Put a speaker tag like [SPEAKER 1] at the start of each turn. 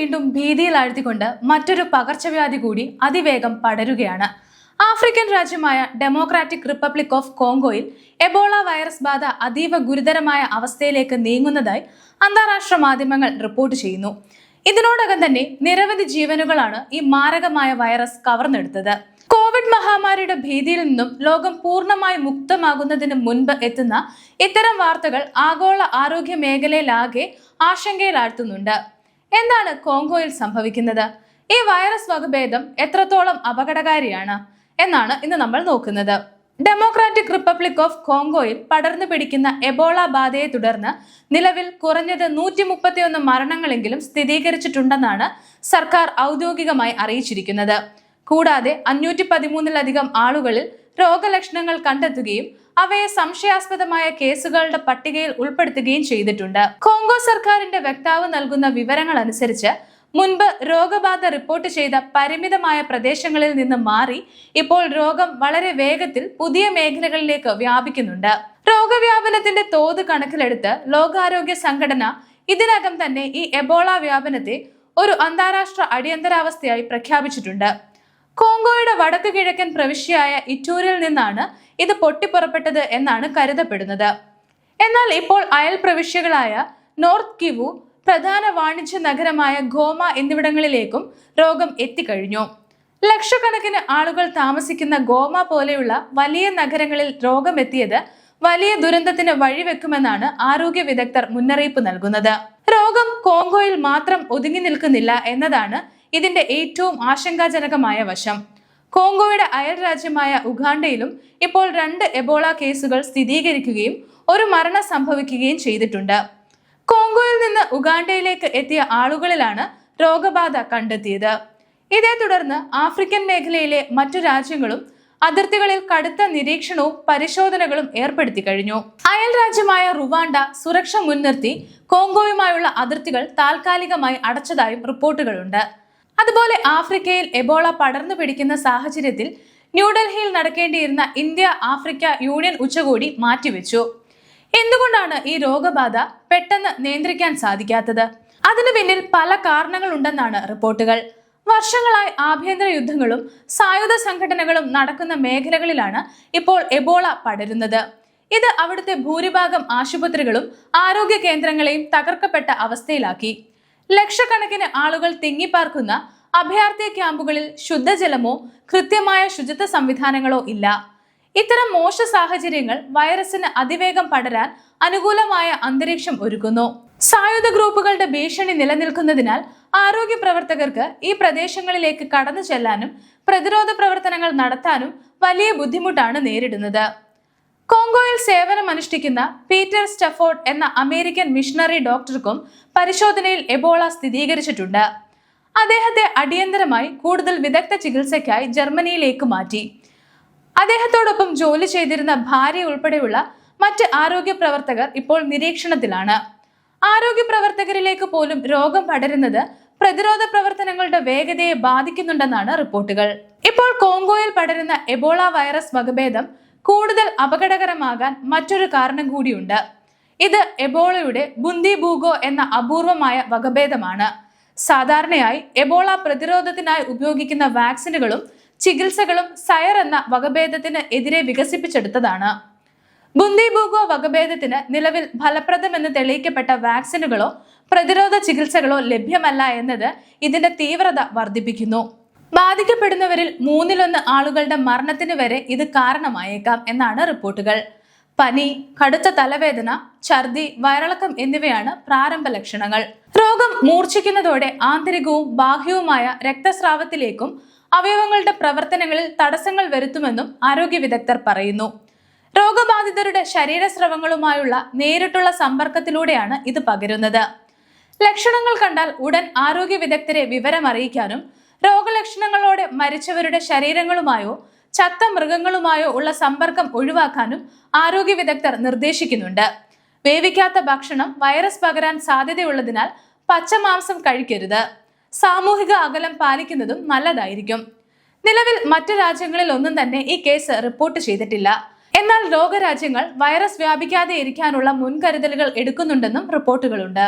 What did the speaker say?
[SPEAKER 1] വീണ്ടും ഭീതിയിലാഴ്ത്തിക്കൊണ്ട് മറ്റൊരു പകർച്ചവ്യാധി കൂടി അതിവേഗം പടരുകയാണ്. ആഫ്രിക്കൻ രാജ്യമായ ഡെമോക്രാറ്റിക് റിപ്പബ്ലിക് ഓഫ് കോങ്കോയിൽ എബോള വൈറസ് ബാധ അതീവ ഗുരുതരമായ അവസ്ഥയിലേക്ക് നീങ്ങുന്നതായി അന്താരാഷ്ട്ര മാധ്യമങ്ങൾ റിപ്പോർട്ട് ചെയ്യുന്നു. ഇതിനോടകം തന്നെ നിരവധി ജീവനുകളാണ് ഈ മാരകമായ വൈറസ് കവർന്നെടുത്തത്. കോവിഡ് മഹാമാരിയുടെ ഭീതിയിൽ നിന്നും ലോകം പൂർണ്ണമായി മുക്തമാകുന്നതിന് മുൻപ് എത്തുന്ന ഇത്തരം വാർത്തകൾ ആഗോള ആരോഗ്യ മേഖലയിലാകെ ആശങ്കയിലാഴ്ത്തുന്നുണ്ട്. എന്താണ് കോങ്കോയിൽ സംഭവിക്കുന്നത്? ഈ വൈറസ് വകഭേദം എത്രത്തോളം അപകടകാരിയാണ് എന്നാണ് ഇന്ന് നമ്മൾ നോക്കുന്നത്. ഡെമോക്രാറ്റിക് റിപ്പബ്ലിക് ഓഫ് കോങ്കോയിൽ പടർന്നു പിടിക്കുന്ന എബോള ബാധയെ തുടർന്ന് നിലവിൽ കുറഞ്ഞത് 131 മരണങ്ങളെങ്കിലും സ്ഥിരീകരിച്ചിട്ടുണ്ടെന്നാണ് സർക്കാർ ഔദ്യോഗികമായി അറിയിച്ചിരിക്കുന്നത്. കൂടാതെ 513-ലധികം ആളുകളിൽ രോഗലക്ഷണങ്ങൾ കണ്ടെത്തുകയും അവയെ സംശയാസ്പദമായ കേസുകളുടെ പട്ടികയിൽ ഉൾപ്പെടുത്തുകയും ചെയ്തിട്ടുണ്ട്. കോങ്കോ സർക്കാരിന്റെ വക്താവ് നൽകുന്ന വിവരങ്ങൾ അനുസരിച്ച് മുൻപ് രോഗബാധ റിപ്പോർട്ട് ചെയ്ത പരിമിതമായ പ്രദേശങ്ങളിൽ നിന്ന് മാറി ഇപ്പോൾ രോഗം വളരെ വേഗത്തിൽ പുതിയ മേഖലകളിലേക്ക് വ്യാപിക്കുന്നുണ്ട്. രോഗവ്യാപനത്തിന്റെ തോത് കണക്കിലെടുത്ത് ലോകാരോഗ്യ സംഘടന ഇതിനകം തന്നെ ഈ എബോള വ്യാപനത്തെ ഒരു അന്താരാഷ്ട്ര അടിയന്തരാവസ്ഥയായി പ്രഖ്യാപിച്ചിട്ടുണ്ട്. കോങ്കോയുടെ വടക്കു കിഴക്കൻ പ്രവിശ്യയായ ഇറ്റൂരിൽ നിന്നാണ് ഇത് പൊട്ടിപ്പുറപ്പെട്ടത് എന്നാണ് കരുതപ്പെടുന്നത്. എന്നാൽ ഇപ്പോൾ അയൽ പ്രവിശ്യകളായ നോർത്ത് കിവു, പ്രധാന വാണിജ്യ നഗരമായ ഗോമ എന്നിവിടങ്ങളിലേക്കും രോഗം എത്തിക്കഴിഞ്ഞു. ലക്ഷക്കണക്കിന് ആളുകൾ താമസിക്കുന്ന ഗോമ പോലെയുള്ള വലിയ നഗരങ്ങളിൽ രോഗം എത്തിയത് വലിയ ദുരന്തത്തിന് വഴിവെക്കുമെന്നാണ് ആരോഗ്യ വിദഗ്ധർ മുന്നറിയിപ്പ് നൽകുന്നത്. രോഗം കോങ്കോയിൽ മാത്രം ഒതുങ്ങി നിൽക്കുന്നില്ല എന്നതാണ് ഇതിന്റെ ഏറ്റവും ആശങ്കാജനകമായ വശം. കോങ്കോയുടെ അയൽ രാജ്യമായ ഉഗാണ്ടയിലും ഇപ്പോൾ 2 എബോള കേസുകൾ സ്ഥിരീകരിക്കുകയും ഒരു മരണം സംഭവിക്കുകയും ചെയ്തിട്ടുണ്ട്. കോങ്കോയിൽ നിന്ന് ഉഗാണ്ടയിലേക്ക് എത്തിയ ആളുകളിലാണ് രോഗബാധ കണ്ടെത്തിയത്. ഇതേ തുടർന്ന് ആഫ്രിക്കൻ മേഖലയിലെ മറ്റു രാജ്യങ്ങളും അതിർത്തികളിൽ കടുത്ത നിരീക്ഷണവും പരിശോധനകളും ഏർപ്പെടുത്തി കഴിഞ്ഞു. അയൽ രാജ്യമായ റുവാണ്ട സുരക്ഷ മുൻനിർത്തി കോങ്കോയുമായുള്ള അതിർത്തികൾ താൽക്കാലികമായി അടച്ചതായും റിപ്പോർട്ടുകളുണ്ട്. അതുപോലെ ആഫ്രിക്കയിൽ എബോള പടർന്നു പിടിക്കുന്ന സാഹചര്യത്തിൽ ന്യൂഡൽഹിയിൽ നടക്കേണ്ടിയിരുന്ന ഇന്ത്യ ആഫ്രിക്ക യൂണിയൻ ഉച്ചകോടി മാറ്റിവെച്ചു. എന്തുകൊണ്ടാണ് ഈ രോഗബാധ പെട്ടെന്ന് നിയന്ത്രിക്കാൻ സാധിക്കാത്തത്? അതിനു പിന്നിൽ പല കാരണങ്ങളുണ്ടെന്നാണ് റിപ്പോർട്ടുകൾ. വർഷങ്ങളായി ആഭ്യന്തര യുദ്ധങ്ങളും സായുധ സംഘടനകളും നടക്കുന്ന മേഖലകളിലാണ് ഇപ്പോൾ എബോള പടരുന്നത്. ഇത് അവിടുത്തെ ഭൂരിഭാഗം ആശുപത്രികളും ആരോഗ്യ കേന്ദ്രങ്ങളെയും തകർക്കപ്പെട്ട അവസ്ഥയിലാക്കി. ലക്ഷക്കണക്കിന് ആളുകൾ തിങ്ങിപ്പാർക്കുന്ന അഭയാർത്ഥി ക്യാമ്പുകളിൽ ശുദ്ധജലമോ കൃത്യമായ ശുചിത്വ സംവിധാനങ്ങളോ ഇല്ല. ഇത്തരം മോശ സാഹചര്യങ്ങൾ വൈറസിന് അതിവേഗം പടരാൻ അനുകൂലമായ അന്തരീക്ഷം ഒരുക്കുന്നു. സായുധ ഗ്രൂപ്പുകളുടെ ഭീഷണി നിലനിൽക്കുന്നതിനാൽ ആരോഗ്യ പ്രവർത്തകർക്ക് ഈ പ്രദേശങ്ങളിലേക്ക് കടന്നു ചെല്ലാനും പ്രതിരോധ പ്രവർത്തനങ്ങൾ നടത്താനും വലിയ ബുദ്ധിമുട്ടാണ് നേരിടുന്നത്. കോങ്കോയിൽ സേവനമനുഷ്ഠിക്കുന്ന പീറ്റർ സ്റ്റഫോർഡ് എന്ന അമേരിക്കൻ മിഷണറി ഡോക്ടർക്കും പരിശോധനയിൽ എബോള സ്ഥിരീകരിച്ചിട്ടുണ്ട്. അദ്ദേഹത്തെ അടിയന്തരമായി കൂടുതൽ വിദഗ്ധ ചികിത്സയ്ക്കായി ജർമ്മനിയിലേക്ക് മാറ്റി. അദ്ദേഹത്തോടൊപ്പം ജോലി ചെയ്തിരുന്ന ഭാര്യ ഉൾപ്പെടെയുള്ള മറ്റ് ആരോഗ്യ പ്രവർത്തകർ ഇപ്പോൾ നിരീക്ഷണത്തിലാണ്. ആരോഗ്യ പ്രവർത്തകരിലേക്ക് പോലും രോഗം പടരുന്നത് പ്രതിരോധ പ്രവർത്തനങ്ങളുടെ വേഗതയെ ബാധിക്കുന്നുണ്ടെന്നാണ് റിപ്പോർട്ടുകൾ. ഇപ്പോൾ കോങ്കോയിൽ പടരുന്ന എബോള വൈറസ് വകഭേദം കൂടുതൽ അപകടകരമാകാൻ മറ്റൊരു കാരണം കൂടിയുണ്ട്. ഇത് എബോളയുടെ ബുന്ദിബൂഗോ എന്ന അപൂർവമായ വകഭേദമാണ്. സാധാരണയായി എബോള പ്രതിരോധത്തിനായി ഉപയോഗിക്കുന്ന വാക്സിനുകളും ചികിത്സകളും സയർ എന്ന വകഭേദത്തിന് എതിരെ വികസിപ്പിച്ചെടുത്തതാണ്. ബുന്ദിബൂഗോ വകഭേദത്തിന് നിലവിൽ ഫലപ്രദമെന്ന് തെളിയിക്കപ്പെട്ട വാക്സിനുകളോ പ്രതിരോധ ചികിത്സകളോ ലഭ്യമല്ല എന്നത് ഇതിന്റെ തീവ്രത വർദ്ധിപ്പിക്കുന്നു. ബാധിക്കപ്പെടുന്നവരിൽ 1/3 ആളുകളുടെ മരണത്തിന് വരെ ഇത് കാരണമായേക്കാം എന്നാണ് റിപ്പോർട്ടുകൾ. പനി, കടുത്ത തലവേദന, ഛർദി, വയറിളക്കം എന്നിവയാണ് പ്രാരംഭ ലക്ഷണങ്ങൾ. രോഗം മൂർച്ഛിക്കുന്നതോടെ ആന്തരികവും ബാഹ്യവുമായ രക്തസ്രാവത്തിലേക്കും അവയവങ്ങളുടെ പ്രവർത്തനങ്ങളിൽ തടസ്സങ്ങൾ വരുത്തുമെന്നും ആരോഗ്യ വിദഗ്ധർ പറയുന്നു. രോഗബാധിതരുടെ ശരീരസ്രവങ്ങളുമായുള്ള നേരിട്ടുള്ള സമ്പർക്കത്തിലൂടെയാണ് ഇത് പകരുന്നത്. ലക്ഷണങ്ങൾ കണ്ടാൽ ഉടൻ ആരോഗ്യ വിദഗ്ധരെ വിവരമറിയിക്കാനും രോഗലക്ഷണങ്ങളോടെ മരിച്ചവരുടെ ശരീരങ്ങളുമായോ ചത്ത മൃഗങ്ങളുമായോ ഉള്ള സമ്പർക്കം ഒഴിവാക്കാനും ആരോഗ്യ വിദഗ്ധർ നിർദ്ദേശിക്കുന്നുണ്ട്. വേവിക്കാത്ത ഭക്ഷണം വൈറസ് പകരാൻ സാധ്യതയുള്ളതിനാൽ പച്ചമാംസം കഴിക്കരുത്. സാമൂഹിക അകലം പാലിക്കുന്നതും നല്ലതായിരിക്കും. നിലവിൽ മറ്റു രാജ്യങ്ങളിൽ ഒന്നും തന്നെ ഈ കേസ് റിപ്പോർട്ട് ചെയ്തിട്ടില്ല. എന്നാൽ ലോകരാജ്യങ്ങൾ വൈറസ് വ്യാപിക്കാതെ ഇരിക്കാനുള്ള മുൻകരുതലുകൾ എടുക്കുന്നുണ്ടെന്നും റിപ്പോർട്ടുകളുണ്ട്.